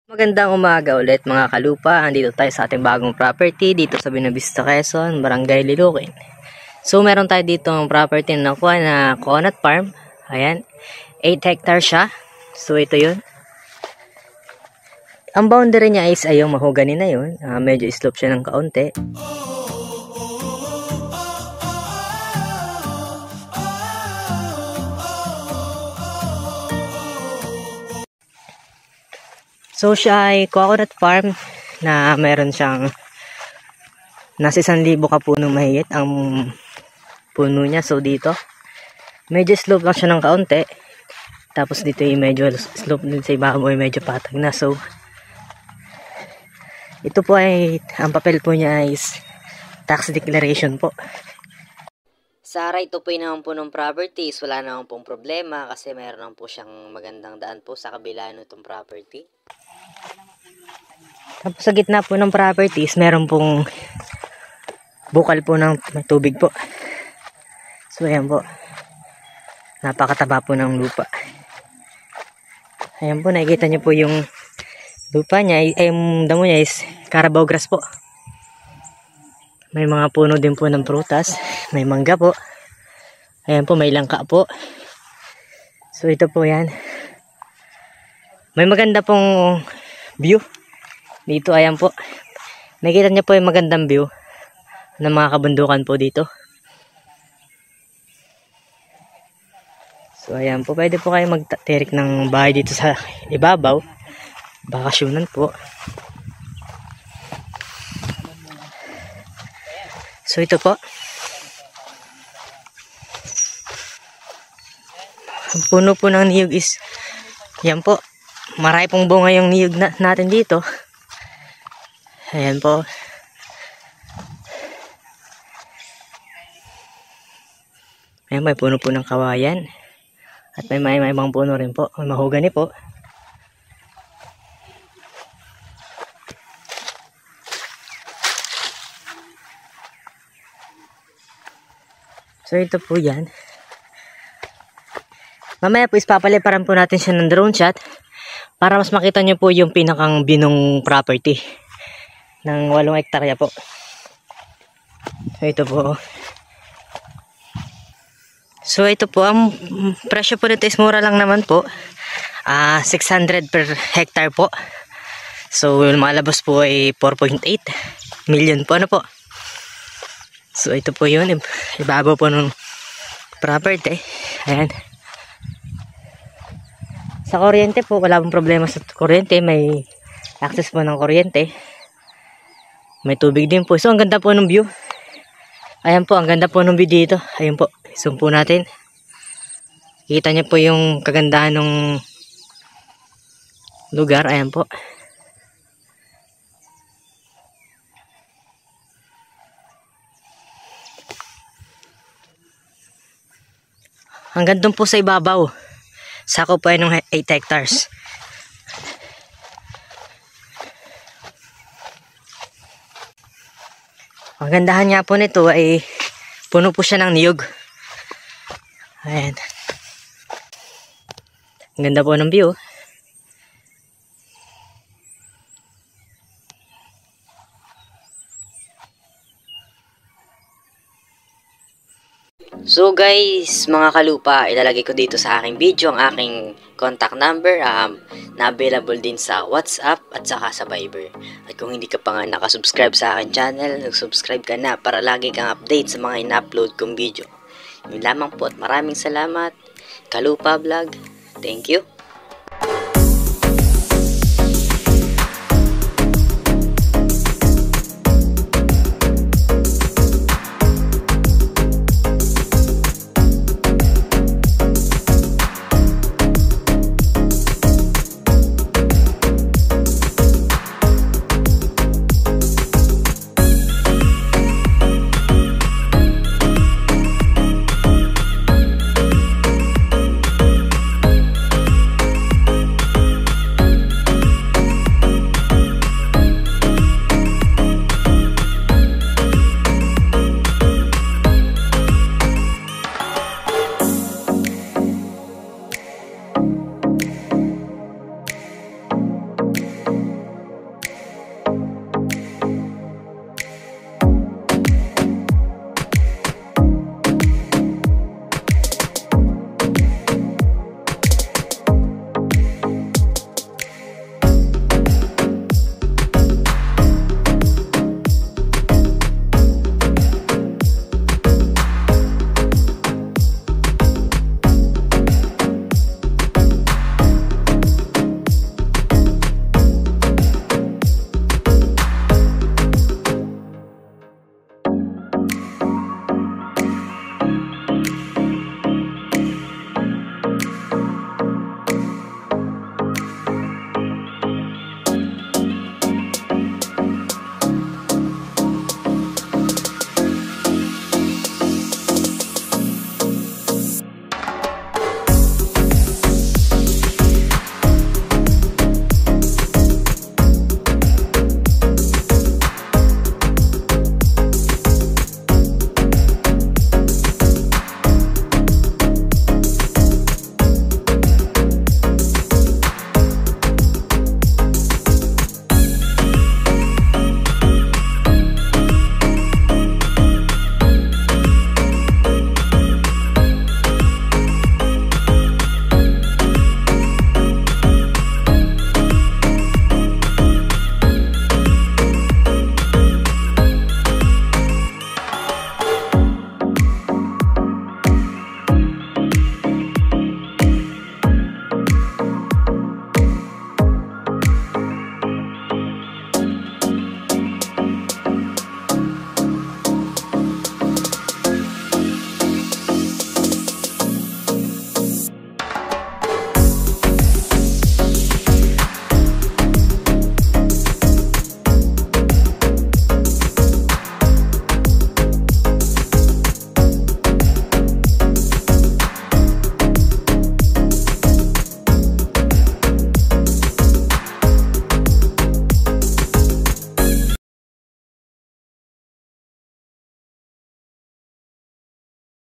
Magandang umaga ulit mga kalupa. Andito tayo sa ating bagong property dito sa Buenavista, Quezon, Barangay Liloquen. So meron tayo dito ang property na nakuha na coconut farm. Ayan, 8 hectares siya. So ito yun. Ang boundary niya is ayong mahogany na yun. Medyo slope siya ng kaunti. So siya ay coconut farm na meron siyang nasa 1,000 kapunong mahigit ang puno niya. So dito medyo slope lang siya ng kaunti, tapos dito yung medyo slope din sa ibabaw, medyo patag na. So ito po ay ang papel po niya is tax declaration po. Sa right po naman po ng properties, wala naman pong problema kasi mayroon naman po siyang magandang daan po sa kabila nitong property. Tapos sa gitna po ng properties, meron pong bukal po ng tubig po. So ayan po, napakataba po ng lupa. Ayan po, nakikita niyo po yung lupa niya, yung damo niya is Carabao grass po. May mga puno din po ng prutas, may mangga po. Ayan po, may langka po. So ito po yan. May maganda pong view dito. Ayan po, nakikita niyo po yung magandang view ng mga kabundukan po dito. So ayan po, pwede po kayo magtirik ng bahay dito sa ibabaw, bakasyonan po. So ito po, ang puno po ng niyog is yan po, marami pong bunga yung niyog natin dito. Ayan po. Ayan, may puno po ng kawayan. At may ibang puno rin po. May mahogany po. So ito po yan. Mamaya po ispapaliparan po natin siya ng drone shot para mas makita nyo po yung pinakang binong property ng 8 hektarya po. So ito po. So ito po, ang presyo po nito is mura lang naman po. 600 per hectare po. So yung malabas po ay 4.8 million po. Ano po? So ito po yun, ibabaw po ng property. Ayan. Sa kuryente po, wala pong problema sa kuryente. May access po ng kuryente. May tubig din po. So ang ganda po ng view. Ayan po, ang ganda po ng view dito. Ayan po, zoom po natin. Kita niyo po yung kagandahan ng lugar. Ayan po. Hanggang doon po sa ibabaw. Sakop po ay ng 8 hectares. Ang gandahan nga po nito ay puno po siya ng niyog. Ayan. Ang ganda po ng view. So guys, mga kalupa, ilalagay ko dito sa aking video ang aking contact number na available din sa WhatsApp at saka sa Viber. At kung hindi ka pa nga nakasubscribe sa aking channel, subscribe ka na para lagi kang update sa mga in-upload kong video. Yun lamang po at maraming salamat. Kalupa Vlog. Thank you.